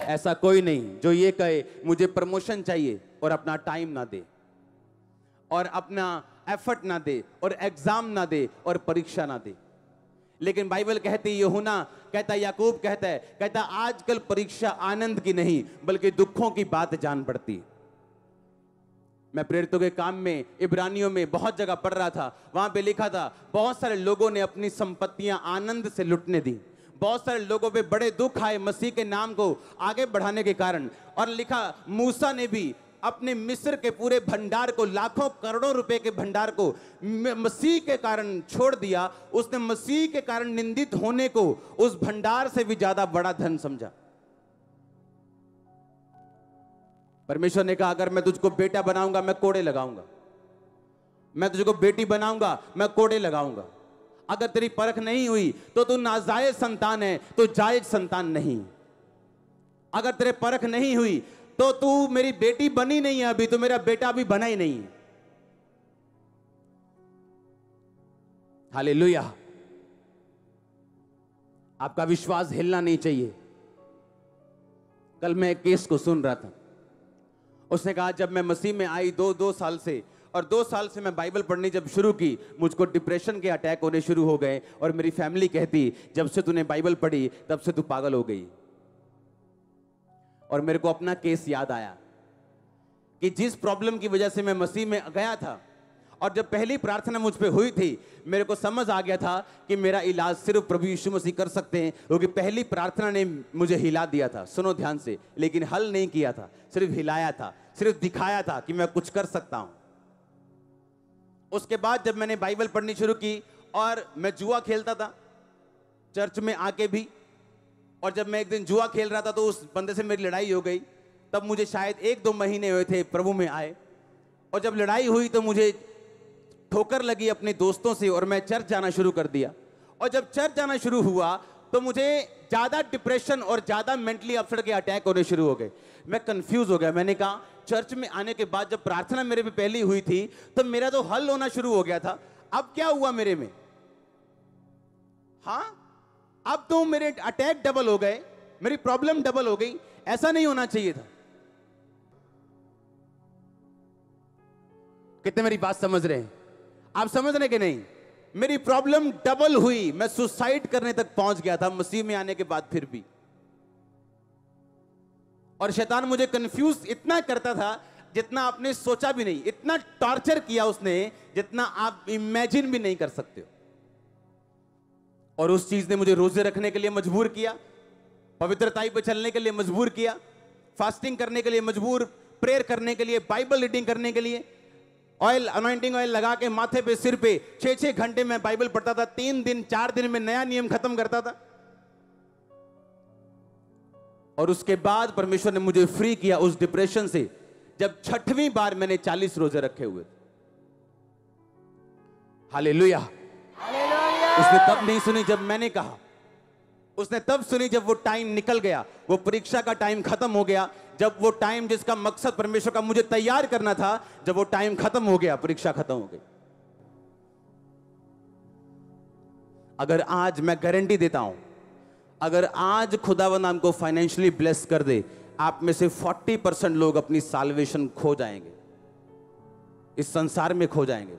ऐसा कोई नहीं जो ये कहे मुझे प्रमोशन चाहिए और अपना टाइम ना दे और अपना एफर्ट ना दे और एग्जाम ना दे और परीक्षा ना दे। लेकिन बाइबल कहती है, यूहन्ना कहता है, याकूब कहता है आजकल परीक्षा आनंद की नहीं बल्कि दुखों की बात जान पड़ती। मैं प्रेरितों के काम में इब्रानियों में बहुत जगह पढ़ रहा था, वहां पे लिखा था बहुत सारे लोगों ने अपनी संपत्तियां आनंद से लुटने दी, बहुत सारे लोगों पे बड़े दुख आए मसीह के नाम को आगे बढ़ाने के कारण। और लिखा मूसा ने भी अपने मिस्र के पूरे भंडार को, लाखों करोड़ों रुपए के भंडार को मसीह के कारण छोड़ दिया। उसने मसीह के कारण निंदित होने को उस भंडार से भी ज्यादा बड़ा धन समझा। परमेश्वर ने कहा अगर मैं तुझको बेटा बनाऊंगा मैं कोड़े लगाऊंगा, मैं तुझको बेटी बनाऊंगा मैं कोड़े लगाऊंगा। अगर तेरी परख नहीं हुई तो तू नाजायज संतान है, तो जायज संतान नहीं। अगर तेरे परख नहीं हुई तो तू मेरी बेटी बनी नहीं है, अभी तो मेरा बेटा भी बना ही नहीं। हालेलुया। आपका विश्वास हिलना नहीं चाहिए। कल मैं एक केस को सुन रहा था, उसने कहा जब मैं मसीह में आई दो साल से, और 2 साल से मैं बाइबल पढ़नी जब शुरू की मुझको डिप्रेशन के अटैक होने शुरू हो गए। और मेरी फैमिली कहती जब से तूने बाइबल पढ़ी तब से तू पागल हो गई। और मेरे को अपना केस याद आया कि जिस प्रॉब्लम की वजह से मैं मसीह में गया था, और जब पहली प्रार्थना मुझ पे हुई थी मेरे को समझ आ गया था कि मेरा इलाज सिर्फ प्रभु यीशु मसीह कर सकते हैं, क्योंकि पहली प्रार्थना ने मुझे हिला दिया था। सुनो ध्यान से, लेकिन हल नहीं किया था, सिर्फ हिलाया था, सिर्फ दिखाया था कि मैं कुछ कर सकता हूं। उसके बाद जब मैंने बाइबल पढ़नी शुरू की, और मैं जुआ खेलता था चर्च में आके भी, और जब मैं एक दिन जुआ खेल रहा था तो उस बंदे से मेरी लड़ाई हो गई। तब मुझे शायद 1-2 महीने हुए थे प्रभु में आए, और जब लड़ाई हुई तो मुझे ठोकर लगी अपने दोस्तों से और मैं चर्च जाना शुरू कर दिया। और जब चर्च जाना शुरू हुआ तो मुझे ज्यादा डिप्रेशन और ज्यादा मेंटली अपसेट के अटैक होने शुरू हो गए। मैं कंफ्यूज हो गया। मैंने कहा चर्च में आने के बाद जब प्रार्थना मेरे पे पहली हुई थी तो मेरा तो हल होना शुरू हो गया था, अब क्या हुआ मेरे में? हाँ, अब तो मेरे अटैक डबल हो गए, मेरी प्रॉब्लम डबल हो गई। ऐसा नहीं होना चाहिए था। कितने मेरी बात समझ रहे हैं? आप समझ रहे कि नहीं? मेरी प्रॉब्लम डबल हुई, मैं सुसाइड करने तक पहुंच गया था मसीह में आने के बाद फिर भी। और शैतान मुझे कंफ्यूज इतना करता था जितना आपने सोचा भी नहीं, इतना टॉर्चर किया उसने जितना आप इमेजिन भी नहीं कर सकते हो। और उस चीज ने मुझे रोजे रखने के लिए मजबूर किया, पवित्रताई पे चलने के लिए मजबूर किया, फास्टिंग करने के लिए मजबूर, प्रेयर करने के लिए, बाइबल रीडिंग करने के लिए। ऑयल, अनॉइंटिंग ऑयल लगा के माथे पे, सिर पे 6-6 घंटे में बाइबल पढ़ता था। 3 दिन 4 दिन में नया नियम खत्म करता था। और उसके बाद परमेश्वर ने मुझे फ्री किया उस डिप्रेशन से, जब 6वीं बार मैंने 40 रोजे रखे हुए थे। हालेलुया। उसने तब नहीं सुनी जब मैंने कहा, उसने तब सुनी जब वो टाइम निकल गया, वो परीक्षा का टाइम खत्म हो गया। जब वो टाइम जिसका मकसद परमेश्वर का मुझे तैयार करना था, जब वो टाइम खत्म हो गया, परीक्षा खत्म हो गई। अगर आज मैं गारंटी देता हूं, अगर आज खुदावंद हमको फाइनेंशियली ब्लेस कर दे, आप में से 40% लोग अपनी साल्वेशन खो जाएंगे, इस संसार में खो जाएंगे।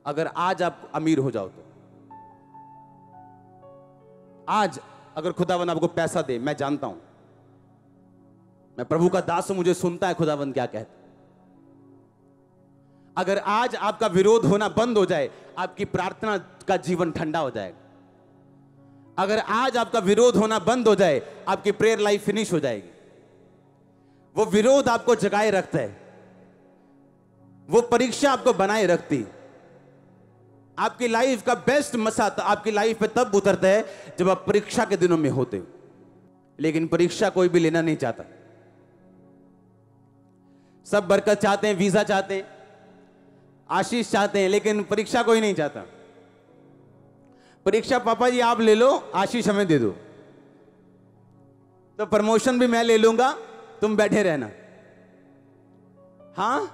अगर आज आप अमीर हो जाओ तो, आज अगर खुदावंद आपको पैसा दे, मैं जानता हूं, मैं प्रभु का दास हूं, मुझे सुनता है खुदावंद क्या कहता। अगर आज आपका विरोध होना बंद हो जाए, आपकी प्रार्थना का जीवन ठंडा हो जाएगा। अगर आज आपका विरोध होना बंद हो जाए, आपकी प्रेयर लाइफ फिनिश हो जाएगी। वो विरोध आपको जगाए रखता है, वो परीक्षा आपको बनाए रखती। आपकी लाइफ का बेस्ट मसा आपकी लाइफ पे तब उतरता है जब आप परीक्षा के दिनों में होते हो। लेकिन परीक्षा कोई भी लेना नहीं चाहता। सब बरकत चाहते हैं, वीजा चाहते हैं, आशीष चाहते हैं, लेकिन परीक्षा कोई नहीं चाहता। परीक्षा पापा जी आप ले लो, आशीष हमें दे दो, तो प्रमोशन भी मैं ले लूंगा, तुम बैठे रहना। हाँ,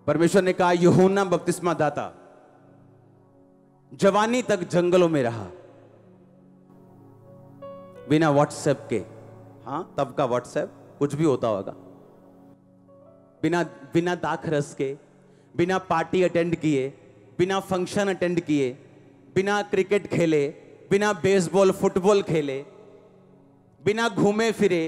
परमेश्वर ने कहा यूहन्ना बपतिस्मा दाता जवानी तक जंगलों में रहा, बिना व्हाट्सएप के, हाँ तब का व्हाट्सएप कुछ भी होता होगा, बिना बिना दाखरस के, बिना पार्टी अटेंड किए, बिना फंक्शन अटेंड किए, बिना क्रिकेट खेले, बिना बेसबॉल फुटबॉल खेले, बिना घूमे फिरे,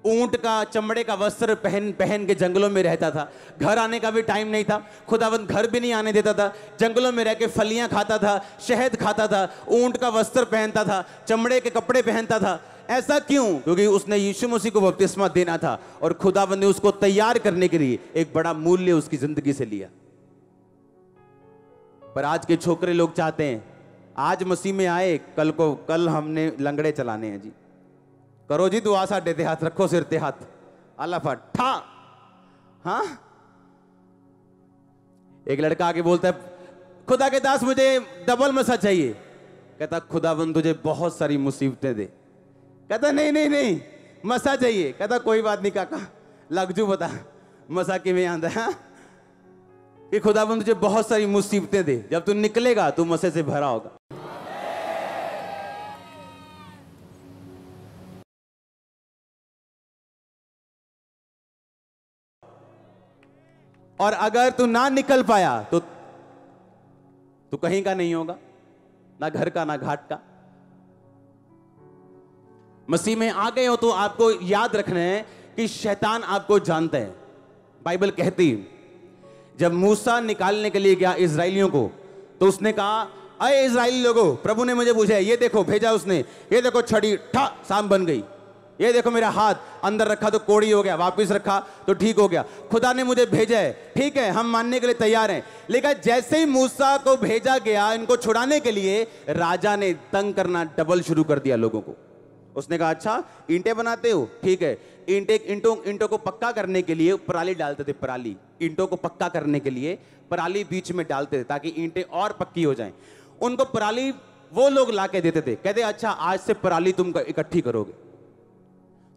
ऊंट का चमड़े का वस्त्र पहन पहन के जंगलों में रहता था। घर आने का भी टाइम नहीं था, खुदावंद घर भी नहीं आने देता था, जंगलों में रह के फलियां खाता था, शहद खाता था, ऊंट का वस्त्र पहनता था, चमड़े के कपड़े पहनता था। ऐसा क्यों? क्योंकि उसने यीशु मसीह को बपतिस्मा देना था और खुदावंद ने उसको तैयार करने के लिए एक बड़ा मूल्य उसकी जिंदगी से लिया। पर आज के छोकरे लोग चाहते हैं आज मसीह में आए, कल हमने लंगड़े चलाने हैं जी। करो जी दुआ साडे ते हाथ, रखो सिर ते हाथ, अल्लाह फटा। हाँ, एक लड़का आके बोलता है खुदा के दास मुझे डबल मसा चाहिए। कहता खुदावंद तुझे बहुत सारी मुसीबतें दे। कहता नहीं नहीं नहीं मसा चाहिए। कहता कोई बात नहीं काका, लगजू बता मसा किवें आंदा है कि खुदावंद तुझे बहुत सारी मुसीबतें दे, जब तू निकलेगा तू मसे से भरा होगा। और अगर तू ना निकल पाया तो तू कहीं का नहीं होगा, ना घर का ना घाट का। मसीह में आ गए हो तो आपको याद रखना है कि शैतान आपको जानता है। बाइबल कहती जब मूसा निकालने के लिए गया इजराइलियों को, तो उसने कहा अरे इजराइली लोगों, प्रभु ने मुझे पूछा, ये देखो भेजा उसने, ये देखो छड़ी ठा सांप बन गई, ये देखो मेरा हाथ अंदर रखा तो कोड़ी हो गया, वापस रखा तो ठीक हो गया, खुदा ने मुझे भेजा है। ठीक है, हम मानने के लिए तैयार हैं। लेकिन जैसे ही मूसा को भेजा गया इनको छुड़ाने के लिए, राजा ने तंग करना डबल शुरू कर दिया लोगों को। उसने कहा अच्छा ईंटें बनाते हो, ठीक है, ईंटों को पक्का करने के लिए पराली डालते थे, पराली ईंटों को पक्का करने के लिए पराली बीच में डालते थे ताकि ईंटें और पक्की हो जाएं। उनको पराली वो लोग लाके देते थे, कहते अच्छा आज से पराली तुम इकट्ठी करोगे,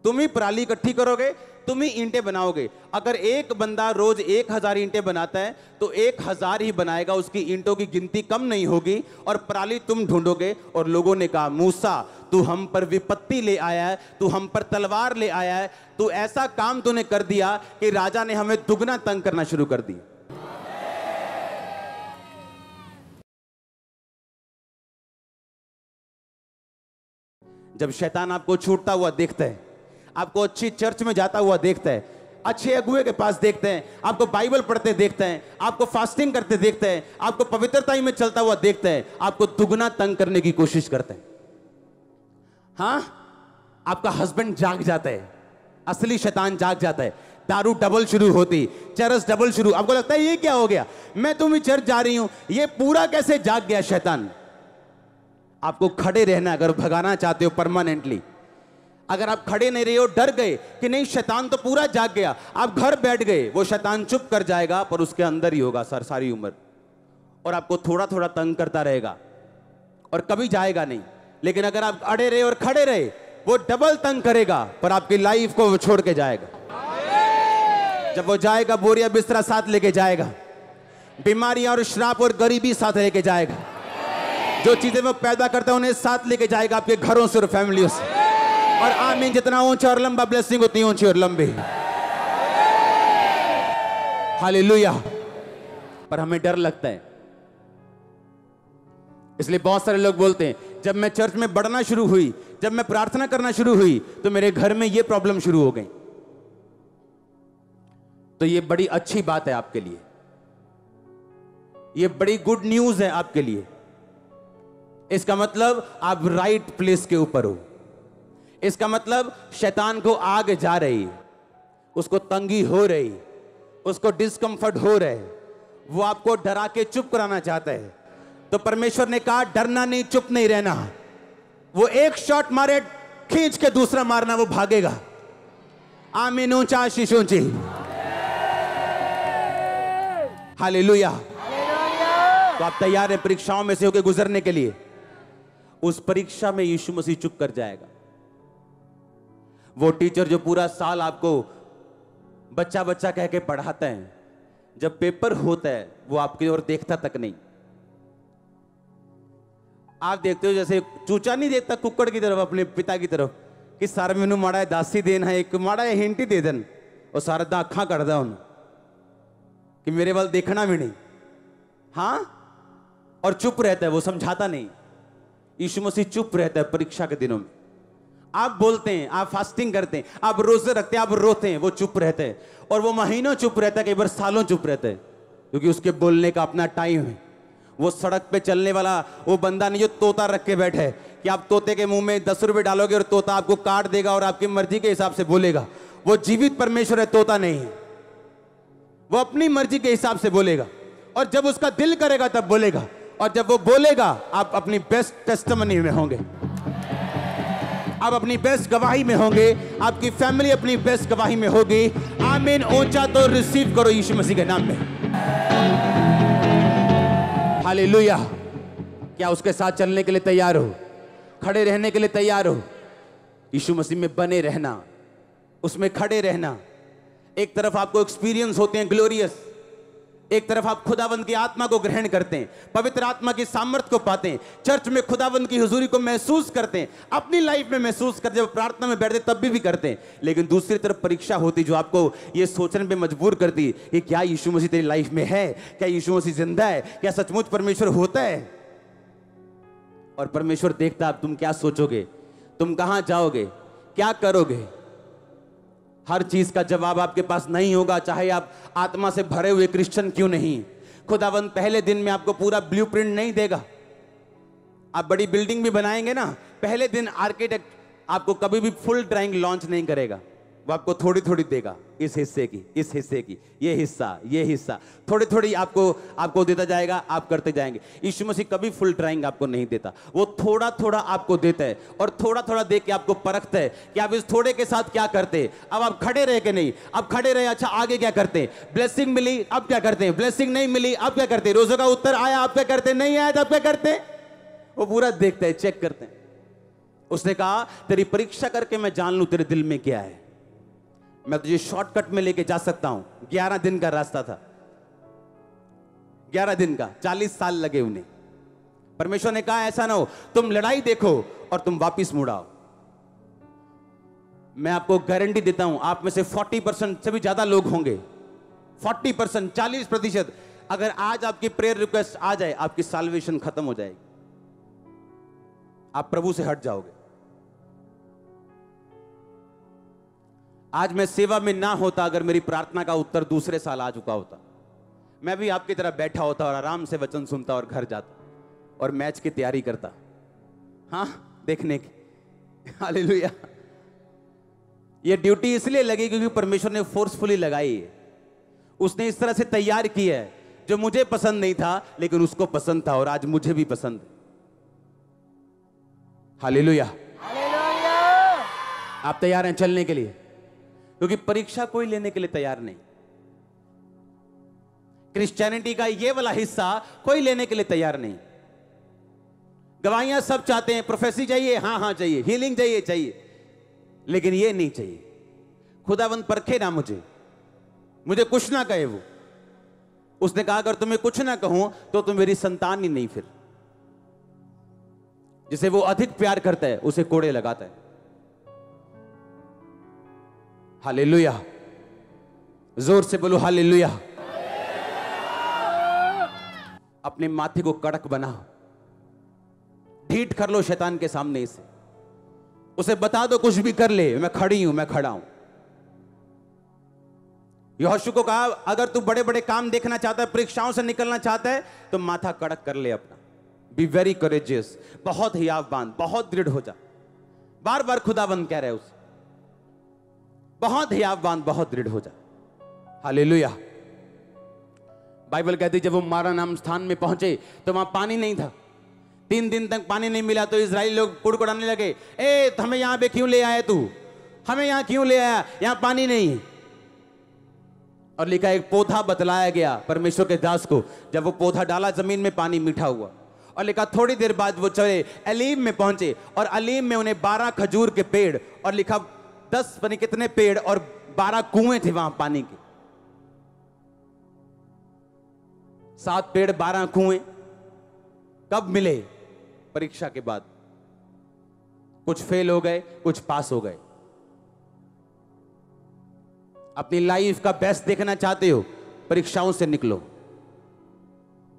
तुम ही पराली इकट्ठी करोगे, तुम ही ईंटें बनाओगे। अगर एक बंदा रोज 1000 ईंटें बनाता है तो 1000 ही बनाएगा, उसकी ईंटों की गिनती कम नहीं होगी और पराली तुम ढूंढोगे। और लोगों ने कहा मूसा तू हम पर विपत्ति ले आया है, तू हम पर तलवार ले आया है, तू ऐसा काम तूने कर दिया कि राजा ने हमें दुगना तंग करना शुरू कर दिया। जब शैतान आपको छूटता हुआ देखता है, आपको अच्छी चर्च में जाता हुआ देखता है, अच्छे अगुए के पास देखते हैं, आपको बाइबल पढ़ते देखते हैं, आपको फास्टिंग करते देखते हैं, आपको पवित्रता में चलता हुआ देखते हैं, आपको दुगना तंग करने की कोशिश करते हैं। हाँ, आपका हस्बैंड जाग जाता है, असली शैतान जाग जाता है, दारू डबल शुरू होती, चरस डबल शुरू। आपको लगता है ये क्या हो गया, मैं तुम ही चर्च जा रही हूं, ये पूरा कैसे जाग गया शैतान। आपको खड़े रहना, अगर भगाना चाहते हो परमानेंटली। अगर आप खड़े नहीं रहे हो, डर गए कि नहीं शैतान तो पूरा जाग गया, आप घर बैठ गए, वो शैतान चुप कर जाएगा पर उसके अंदर ही होगा सर सारी उम्र, और आपको थोड़ा थोड़ा तंग करता रहेगा और कभी जाएगा नहीं। लेकिन अगर आप अड़े रहे और खड़े रहे, वो डबल तंग करेगा पर आपकी लाइफ को वो छोड़ के जाएगा। जब वो जाएगा बोरिया बिस्तरा साथ लेके जाएगा, बीमारियां और श्राप और गरीबी साथ लेके जाएगा, जो चीजें वो पैदा करता है उन्हें साथ लेके जाएगा आपके घरों से और फैमिलियों से। और आमीन, जितना ऊंचा और लंबा ब्लेसिंग उतनी ऊंची और लंबी। हालेलुया। पर हमें डर लगता है, इसलिए बहुत सारे लोग बोलते हैं जब मैं चर्च में बढ़ना शुरू हुई, जब मैं प्रार्थना करना शुरू हुई तो मेरे घर में ये प्रॉब्लम शुरू हो गई। तो ये बड़ी अच्छी बात है आपके लिए, ये बड़ी गुड न्यूज है आपके लिए। इसका मतलब आप राइट प्लेस के ऊपर हो। इसका मतलब शैतान को आग जा रही, उसको तंगी हो रही, उसको डिस्कंफर्ट हो रहे, वो आपको डरा के चुप कराना चाहता है। तो परमेश्वर ने कहा डरना नहीं, चुप नहीं रहना। वो एक शॉट मारे, खींच के दूसरा मारना, वो भागेगा। आमीन, ऊंचा आशीष ऊंची। हालेलुया। तो आप तैयार हैं परीक्षाओं में से होकर गुजरने के लिए? उस परीक्षा में यीशु मसीह चुप कर जाएगा। वो टीचर जो पूरा साल आपको बच्चा बच्चा कह के पढ़ाता है, जब पेपर होता है वो आपकी ओर देखता तक नहीं। आप देखते हो जैसे चूचा नहीं देखता कुक्कड़ की तरफ अपने पिता की तरफ कि सारा मैनू माड़ा दासी देना है, एक माड़ा हिंट ही दे देन और सारा दा अखा करदा उन कि मेरे वाल देखना भी नहीं, हाँ, और चुप रहता है, वो समझाता नहीं। यीशु मसीह चुप रहता है परीक्षा के दिनों में। आप बोलते हैं, आप फास्टिंग करते हैं, आप रोजे रखते हैं, आप रोते हैं, वो चुप रहते हैं। और वो महीनों चुप रहता है, कई बार सालों चुप रहता है, क्योंकि उसके बोलने का अपना टाइम है। वो सड़क पे चलने वाला वो बंदा नहीं जो तोता रख के बैठे है कि आप तोते के मुंह में 10 रुपए डालोगे और तोता आपको काट देगा और आपकी मर्जी के हिसाब से बोलेगा। वो जीवित परमेश्वर है, तोता नहीं है। वो अपनी मर्जी के हिसाब से बोलेगा और जब उसका दिल करेगा तब बोलेगा, और जब वो बोलेगा आप अपनी बेस्ट टेस्टिमनी में होंगे, आप अपनी बेस्ट गवाही में होंगे, आपकी फैमिली अपनी बेस्ट गवाही में होगी। आमीन। ऊंचा तो रिसीव करो यीशु मसीह के नाम में। हालेलुया। क्या उसके साथ चलने के लिए तैयार हो? खड़े रहने के लिए तैयार हो? यीशु मसीह में बने रहना, उसमें खड़े रहना। एक तरफ आपको एक्सपीरियंस होते हैं ग्लोरियस, एक तरफ आप खुदावंद की आत्मा को ग्रहण करते हैं, पवित्र आत्मा की सामर्थ को पाते हैं, चर्च में खुदावंद की हुजूरी को महसूस करते हैं, अपनी लाइफ में महसूस करते, जब प्रार्थना में बैठते तब भी करते हैं। लेकिन दूसरी तरफ परीक्षा होती जो आपको ये सोचने पे मजबूर करती कि क्या यीशु मसीह तेरी लाइफ में है, क्या यीशु मसीह जिंदा है, क्या सचमुच परमेश्वर होता है। और परमेश्वर देखता अब तुम क्या सोचोगे, तुम कहां जाओगे, क्या करोगे। हर चीज का जवाब आपके पास नहीं होगा, चाहे आप आत्मा से भरे हुए क्रिश्चियन क्यों नहीं। खुदावंद पहले दिन में आपको पूरा ब्लूप्रिंट नहीं देगा। आप बड़ी बिल्डिंग भी बनाएंगे ना, पहले दिन आर्किटेक्ट आपको कभी भी फुल ड्राइंग लॉन्च नहीं करेगा, वो आपको थोड़ी थोड़ी देगा, इस हिस्से की, इस हिस्से की, ये हिस्सा थोड़ी थोड़ी आपको देता जाएगा, आप करते जाएंगे। यीशु मसीह कभी फुल ड्राइंग आपको नहीं देता, वो थोड़ा थोड़ा आपको देता है और थोड़ा थोड़ा देख के आपको परखता है कि आप इस थोड़े के साथ क्या करते हैं। अब आप खड़े रहे कि नहीं, अब खड़े रहे, अच्छा आगे क्या करते हैं। ब्लेसिंग मिली, अब क्या करते हैं। ब्लेसिंग नहीं मिली, अब क्या करते हैं। रोजों का उत्तर आया, अब क्या करते हैं। नहीं आया तो अब क्या करते हैं। वो पूरा देखते हैं, चेक करते हैं। उसने कहा तेरी परीक्षा करके मैं जान लूं तेरे दिल में क्या है। मैं तुझे शॉर्टकट में लेके जा सकता हूं। 11 दिन का रास्ता था, 11 दिन का, 40 साल लगे उन्हें। परमेश्वर ने कहा ऐसा ना हो तुम लड़ाई देखो और तुम वापिस मुड़ाओ। मैं आपको गारंटी देता हूं आप में से 40% से भी ज्यादा लोग होंगे, 40%, 40%। अगर आज आपकी प्रेयर रिक्वेस्ट आ जाए, आपकी साल्वेशन खत्म हो जाएगी, आप प्रभु से हट जाओगे। आज मैं सेवा में ना होता, अगर मेरी प्रार्थना का उत्तर दूसरे साल आ चुका होता, मैं भी आपकी तरह बैठा होता और आराम से वचन सुनता और घर जाता और मैच की तैयारी करता, हाँ, देखने की। हालेलुया। ये ड्यूटी इसलिए लगी क्योंकि परमेश्वर ने फोर्सफुली लगाई है। उसने इस तरह से तैयार की है जो मुझे पसंद नहीं था लेकिन उसको पसंद था, और आज मुझे भी पसंद है। हालेलुया। आप तैयार हैं चलने के लिए? क्योंकि परीक्षा कोई लेने के लिए तैयार नहीं। क्रिश्चियनिटी का ये वाला हिस्सा कोई लेने के लिए तैयार नहीं। गवाहियां सब चाहते हैं, प्रोफेसी चाहिए, हाँ हाँ चाहिए, हीलिंग चाहिए, लेकिन ये नहीं चाहिए। खुदावंद परखे ना मुझे कुछ ना कहे। वो उसने कहा अगर तुम्हें कुछ ना कहूं तो तुम मेरी संतान ही नहीं। फिर जिसे वो अधिक प्यार करता है उसे कोड़े लगाता है। हालेलुया। जोर से बोलो हालेलुया। अपने माथे को कड़क बनाओ, ढीठ कर लो शैतान के सामने इसे, उसे बता दो कुछ भी कर ले, मैं खड़ी हूं, मैं खड़ा हूं। यहोशू को कहा अगर तू बड़े बड़े काम देखना चाहता है, परीक्षाओं से निकलना चाहता है, तो माथा कड़क कर ले अपना। बी वेरी करेजियस, बहुत हियावबान, बहुत दृढ़ हो जा। बार बार खुदाबंद कह रहे उसे, बहुत हियावबान, बहुत दृढ़ हो जा। हालेलुया। बाइबल कहती जब वो मारा नाम स्थान में पहुंचे तो वहां पानी नहीं था। 3 दिन तक पानी नहीं मिला तो इजराइली लोग कुड़कुड़ाने लगे, ए हमें यहां पे क्यों ले आया तू, हमें यहां क्यों ले आया, यहां पानी नहीं है। और लिखा एक पौधा बतलाया गया परमेश्वर के दास को, जब वो पौधा डाला जमीन में पानी मीठा हुआ। और लिखा थोड़ी देर बाद वो चले अलीम में पहुंचे और अलीम में उन्हें 12 खजूर के पेड़, और लिखा 10 पता कितने पेड़ और 12 कुएं थे वहां पानी के। 7 पेड़ 12 कुएं कब मिले? परीक्षा के बाद। कुछ फेल हो गए, कुछ पास हो गए। अपनी लाइफ का बेस्ट देखना चाहते हो, परीक्षाओं से निकलो।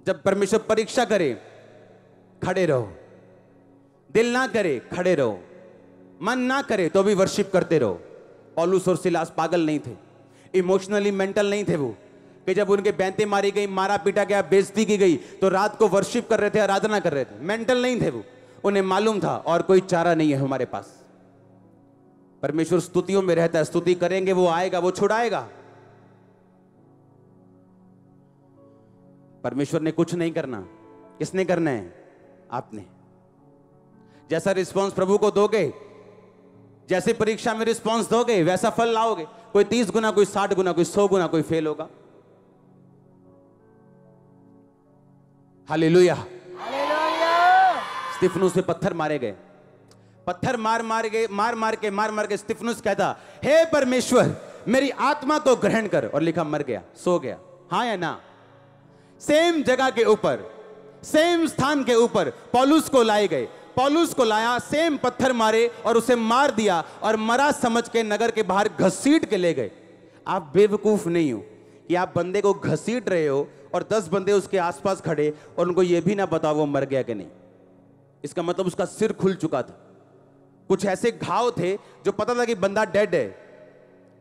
जब परमेश्वर परीक्षा करे, खड़े रहो। दिल ना करे, खड़े रहो। मन ना करे तो भी वर्शिप करते रहो। पौलुस और सिलास पागल नहीं थे, इमोशनली मेंटल नहीं थे वो, कि जब उनके बैंतें मारी गई, मारा पीटा गया, बेइज्जती की गई, तो रात को वर्शिप कर रहे थे, आराधना कर रहे थे। मेंटल नहीं थे वो। उन्हें मालूम था और कोई चारा नहीं है हमारे पास। परमेश्वर स्तुतियों में रहता है, स्तुति करेंगे, वो आएगा, वो छुड़ाएगा। परमेश्वर ने कुछ नहीं करना। किसने करना है? आपने। जैसा रिस्पांस प्रभु को दोगे, जैसे परीक्षा में रिस्पांस दोगे, वैसा फल लाओगे। कोई 30 गुना, कोई 60 गुना, कोई 100 गुना, कोई फेल होगा। हालेलुया। स्तिफनुस पे पत्थर मारे गए। पत्थर मार मार के स्तिफनुस कहता, हे परमेश्वर, मेरी आत्मा को ग्रहण कर। और लिखा मर गया, सो गया। हाँ या ना? सेम जगह के ऊपर, सेम स्थान के ऊपर पौलुस को लाए गए। पौलुस को लाया, सेम पत्थर मारे और उसे मार दिया और मरा समझ के नगर के बाहर घसीट के ले गए। आप बेवकूफ नहीं हो कि आप बंदे को घसीट रहे हो और 10 बंदे उसके आसपास खड़े और उनको यह भी ना पता वो मर गया कि नहीं। इसका मतलब उसका सिर खुल चुका था। कुछ ऐसे घाव थे जो पता था कि बंदा डेड है,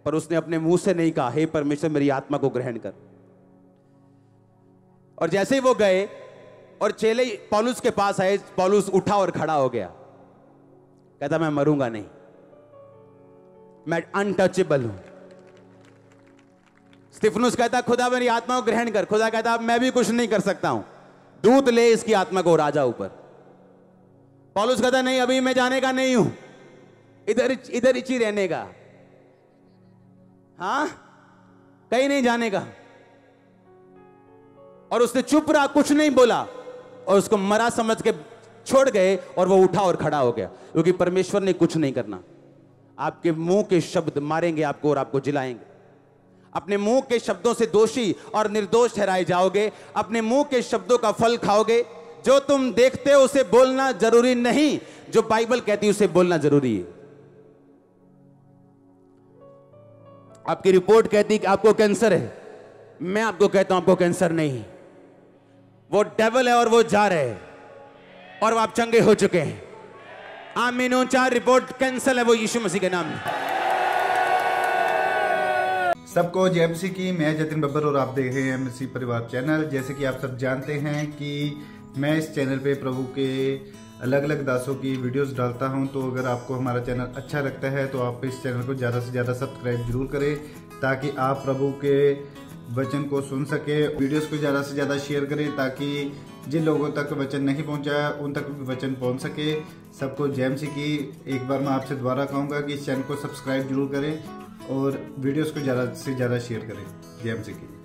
पर उसने अपने मुंह से नहीं कहा, हे परमेश्वर, मेरी आत्मा को ग्रहण कर। और जैसे ही वो गए और चेले पौलुस के पास आए, पौलुस उठा और खड़ा हो गया। कहता, मैं मरूंगा नहीं, मैं अनटचेबल हूं। स्तिफनुस कहता, खुदा मेरी आत्मा को ग्रहण कर। खुदा कहता, मैं भी कुछ नहीं कर सकता हूं, दूत ले इसकी आत्मा को राजा ऊपर। पौलुस कहता, नहीं, अभी मैं जाने का नहीं हूं, इधर ही रहने का। हाँ, कहीं नहीं जाने का। और उसने चुप रहा, कुछ नहीं बोला और उसको मरा समझ के छोड़ गए और वो उठा और खड़ा हो गया, क्योंकि परमेश्वर ने कुछ नहीं करना। आपके मुंह के शब्द मारेंगे आपको और आपको जिलाएंगे। अपने मुंह के शब्दों से दोषी और निर्दोष ठहराए जाओगे। अपने मुंह के शब्दों का फल खाओगे। जो तुम देखते हो उसे बोलना जरूरी नहीं, जो बाइबल कहती है उसे बोलना जरूरी है। आपकी रिपोर्ट कहती है कि आपको कैंसर है, मैं आपको कहता हूं आपको कैंसर नहीं। वो डेविल है और वो जा रहे हैं और आप चंगे हो चुके हैं। आमीन। ऊंचा रिपोर्ट कैंसल है, वो यीशु मसीह के नाम में। सबको जय मसीह की। मैं जतिन बब्बर और आप देख रहे हैं मसीह परिवार चैनल। जैसे कि आप सब जानते हैं कि मैं इस चैनल पे प्रभु के अलग अलग दासों की वीडियोस डालता हूं, तो अगर आपको हमारा चैनल अच्छा लगता है तो आप इस चैनल को ज़्यादा से ज़्यादा सब्सक्राइब जरूर करें, ताकि आप प्रभु के वचन को सुन सके। वीडियोस को ज़्यादा से ज़्यादा शेयर करें, ताकि जिन लोगों तक वचन नहीं पहुंचा उन तक भी वचन पहुंच सके। सबको जय मसीह की। एक बार मैं आपसे दोबारा कहूँगा कि इस चैनल को सब्सक्राइब जरूर करें और वीडियोस को ज़्यादा से ज़्यादा शेयर करें। जय मसीह की।